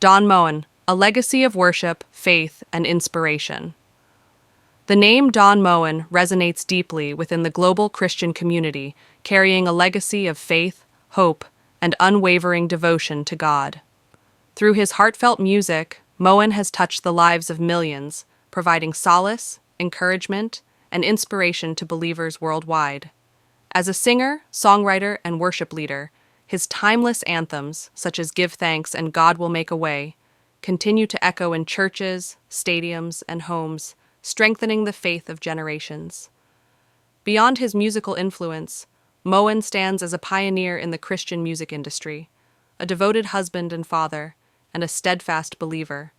Don Moen, A Legacy of Worship, Faith, and Inspiration. The name Don Moen resonates deeply within the global Christian community, carrying a legacy of faith, hope, and unwavering devotion to God. Through his heartfelt music, Moen has touched the lives of millions, providing solace, encouragement, and inspiration to believers worldwide. As a singer, songwriter, and worship leader, his timeless anthems, such as Give Thanks and God Will Make a Way, continue to echo in churches, stadiums, and homes, strengthening the faith of generations. Beyond his musical influence, Moen stands as a pioneer in the Christian music industry, a devoted husband and father, and a steadfast believer.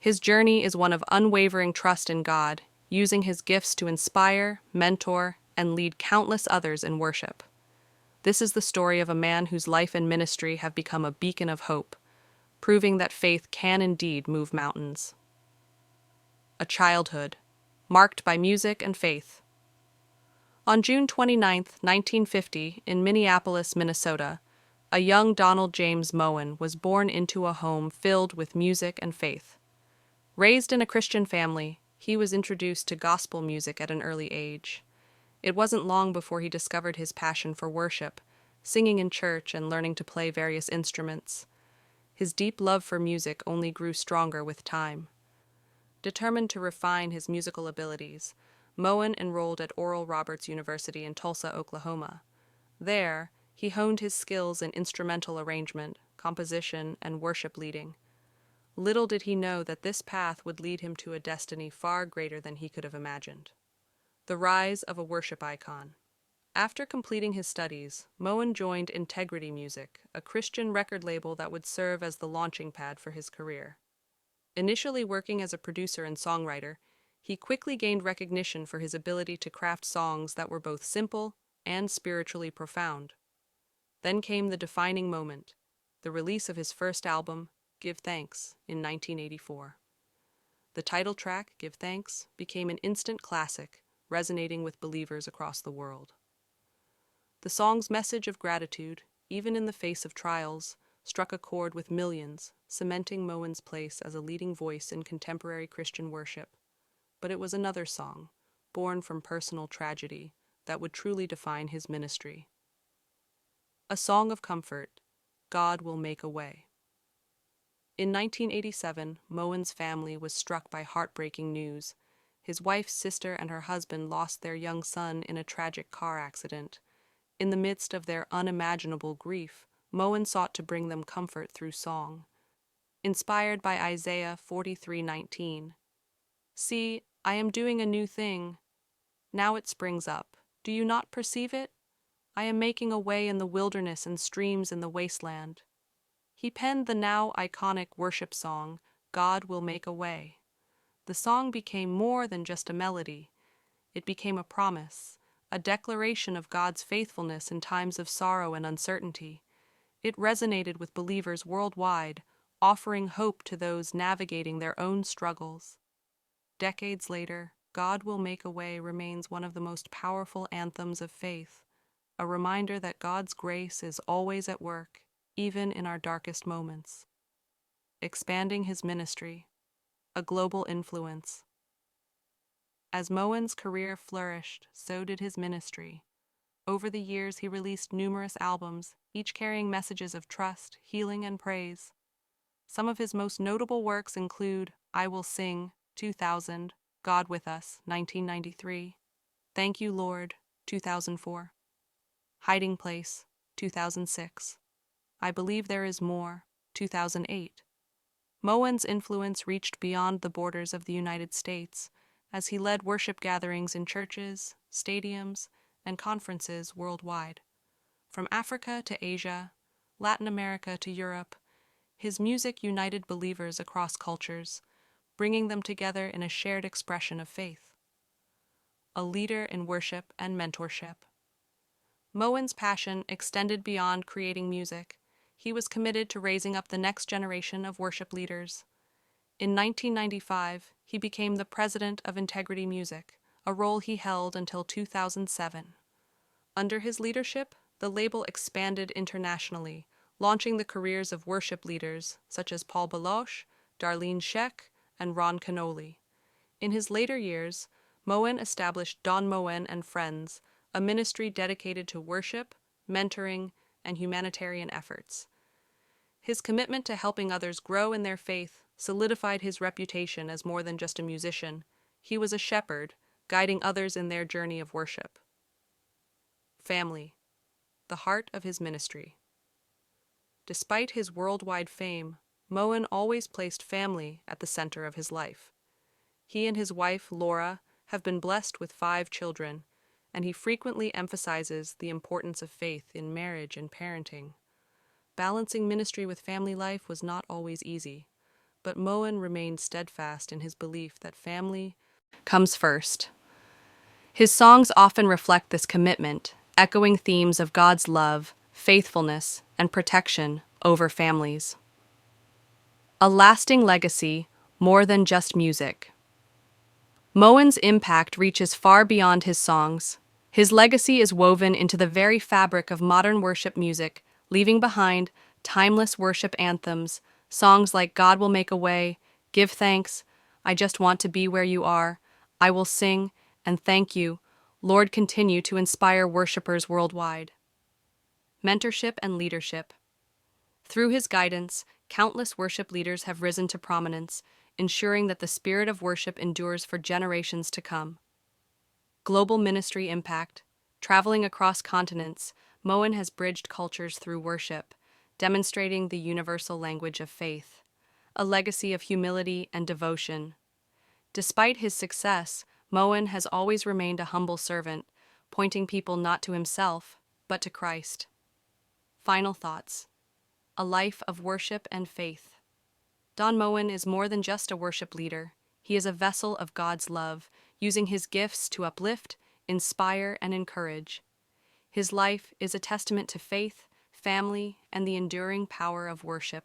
His journey is one of unwavering trust in God, using his gifts to inspire, mentor, and lead countless others in worship. This is the story of a man whose life and ministry have become a beacon of hope, proving that faith can indeed move mountains. A childhood, marked by music and faith. On June 29, 1950, in Minneapolis, Minnesota, a young Donald James Moen was born into a home filled with music and faith. Raised in a Christian family, he was introduced to gospel music at an early age. It wasn't long before he discovered his passion for worship, singing in church and learning to play various instruments. His deep love for music only grew stronger with time. Determined to refine his musical abilities, Moen enrolled at Oral Roberts University in Tulsa, Oklahoma. There, he honed his skills in instrumental arrangement, composition, and worship leading. Little did he know that this path would lead him to a destiny far greater than he could have imagined. The rise of a worship icon. After completing his studies, Moen joined Integrity Music, a Christian record label that would serve as the launching pad for his career. Initially working as a producer and songwriter, he quickly gained recognition for his ability to craft songs that were both simple and spiritually profound. Then came the defining moment, the release of his first album, Give Thanks, in 1984. The title track, Give Thanks, became an instant classic, resonating with believers across the world. The song's message of gratitude, even in the face of trials, struck a chord with millions, cementing Moen's place as a leading voice in contemporary Christian worship. But it was another song, born from personal tragedy, that would truly define his ministry. A song of comfort, God Will Make a Way. In 1987, Moen's family was struck by heartbreaking news. His wife's sister and her husband lost their young son in a tragic car accident. In the midst of their unimaginable grief, Moen sought to bring them comfort through song. Inspired by Isaiah 43:19, "See, I am doing a new thing. Now it springs up. Do you not perceive it? I am making a way in the wilderness and streams in the wasteland." He penned the now iconic worship song, God Will Make a Way. The song became more than just a melody. It became a promise, a declaration of God's faithfulness in times of sorrow and uncertainty. It resonated with believers worldwide, offering hope to those navigating their own struggles. Decades later, God Will Make a Way remains one of the most powerful anthems of faith, a reminder that God's grace is always at work, even in our darkest moments. Expanding his ministry, a global influence. As Moen's career flourished, so did his ministry. Over the years, he released numerous albums, each carrying messages of trust, healing, and praise. Some of his most notable works include I Will Sing, 2000, God With Us, 1993, Thank You, Lord, 2004, Hiding Place, 2006, I Believe There Is More, 2008. Moen's influence reached beyond the borders of the United States, as he led worship gatherings in churches, stadiums, and conferences worldwide. From Africa to Asia, Latin America to Europe, his music united believers across cultures, bringing them together in a shared expression of faith. A leader in worship and mentorship. Moen's passion extended beyond creating music. He was committed to raising up the next generation of worship leaders. In 1995, he became the president of Integrity Music, a role he held until 2007. Under his leadership, the label expanded internationally, launching the careers of worship leaders such as Paul Baloche, Darlene Zschech, and Ron Canoli. In his later years, Moen established Don Moen and Friends, a ministry dedicated to worship, mentoring, and humanitarian efforts. His commitment to helping others grow in their faith solidified his reputation as more than just a musician. He was a shepherd, guiding others in their journey of worship. Family, the heart of his ministry. Despite his worldwide fame, Moen always placed family at the center of his life. He and his wife, Laura, have been blessed with 5 children, and he frequently emphasizes the importance of faith in marriage and parenting. Balancing ministry with family life was not always easy, but Moen remained steadfast in his belief that family comes first. His songs often reflect this commitment, echoing themes of God's love, faithfulness, and protection over families. A lasting legacy, more than just music. Moen's impact reaches far beyond his songs. His legacy is woven into the very fabric of modern worship music, leaving behind timeless worship anthems, songs like God Will Make a Way, Give Thanks, I Just Want to Be Where You Are, I Will Sing, and Thank You, Lord, continue to inspire worshipers worldwide. Mentorship and leadership. Through his guidance, countless worship leaders have risen to prominence, ensuring that the spirit of worship endures for generations to come. Global ministry impact. Traveling across continents, Moen has bridged cultures through worship, demonstrating the universal language of faith, a legacy of humility and devotion. Despite his success, Moen has always remained a humble servant, pointing people not to himself, but to Christ. Final thoughts. A life of worship and faith. Don Moen is more than just a worship leader. He is a vessel of God's love, using his gifts to uplift, inspire, and encourage. His life is a testament to faith, family, and the enduring power of worship.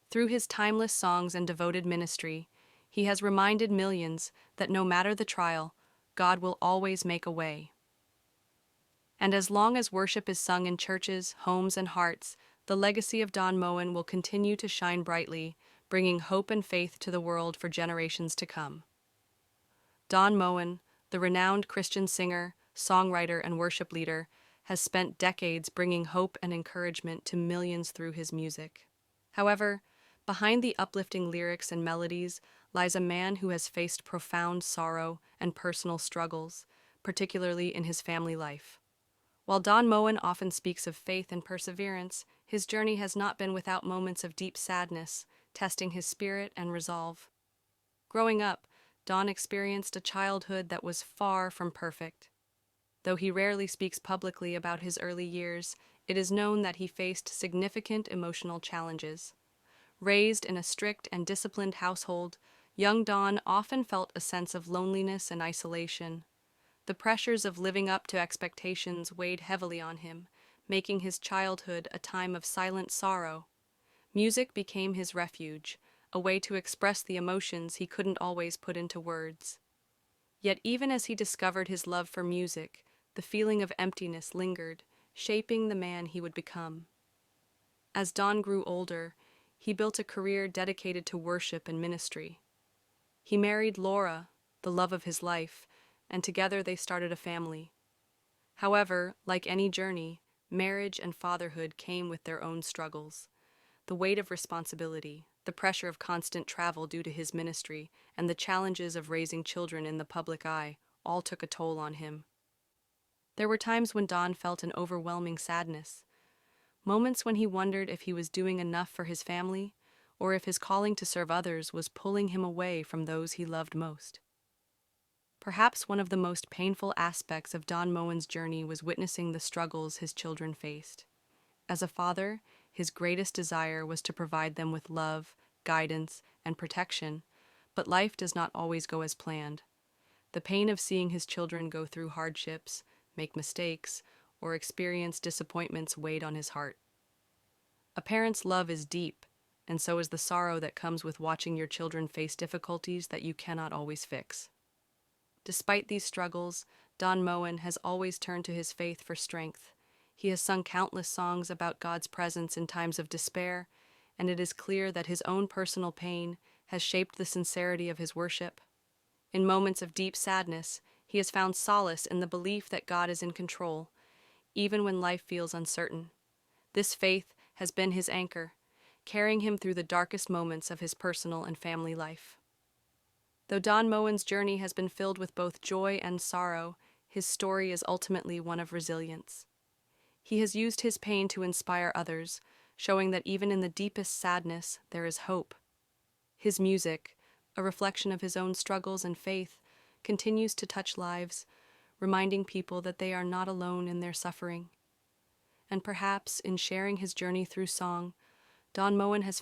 Through his timeless songs and devoted ministry, he has reminded millions that no matter the trial, God will always make a way. And as long as worship is sung in churches, homes, and hearts, the legacy of Don Moen will continue to shine brightly, bringing hope and faith to the world for generations to come. Don Moen, the renowned Christian singer, songwriter, and worship leader, has spent decades bringing hope and encouragement to millions through his music. However, behind the uplifting lyrics and melodies lies a man who has faced profound sorrow and personal struggles, particularly in his family life. While Don Moen often speaks of faith and perseverance, his journey has not been without moments of deep sadness, testing his spirit and resolve. Growing up, Don experienced a childhood that was far from perfect. Though he rarely speaks publicly about his early years, it is known that he faced significant emotional challenges. Raised in a strict and disciplined household, young Don often felt a sense of loneliness and isolation. The pressures of living up to expectations weighed heavily on him, making his childhood a time of silent sorrow. Music became his refuge, a way to express the emotions he couldn't always put into words. Yet even as he discovered his love for music, the feeling of emptiness lingered, shaping the man he would become. As Don grew older, he built a career dedicated to worship and ministry. He married Laura, the love of his life, and together they started a family. However, like any journey, marriage and fatherhood came with their own struggles. The weight of responsibility, the pressure of constant travel due to his ministry, and the challenges of raising children in the public eye all took a toll on him. There were times when Don felt an overwhelming sadness, moments when he wondered if he was doing enough for his family, or if his calling to serve others was pulling him away from those he loved most. Perhaps one of the most painful aspects of Don Moen's journey was witnessing the struggles his children faced. As a father, his greatest desire was to provide them with love, guidance, and protection, but life does not always go as planned. The pain of seeing his children go through hardships, make mistakes, or experience disappointments weighed on his heart. A parent's love is deep, and so is the sorrow that comes with watching your children face difficulties that you cannot always fix. Despite these struggles, Don Moen has always turned to his faith for strength. He has sung countless songs about God's presence in times of despair, and it is clear that his own personal pain has shaped the sincerity of his worship. In moments of deep sadness, he has found solace in the belief that God is in control, even when life feels uncertain. This faith has been his anchor, carrying him through the darkest moments of his personal and family life. Though Don Moen's journey has been filled with both joy and sorrow, his story is ultimately one of resilience. He has used his pain to inspire others, showing that even in the deepest sadness, there is hope. His music, a reflection of his own struggles and faith, continues to touch lives, reminding people that they are not alone in their suffering. And perhaps, in sharing his journey through song, Don Moen has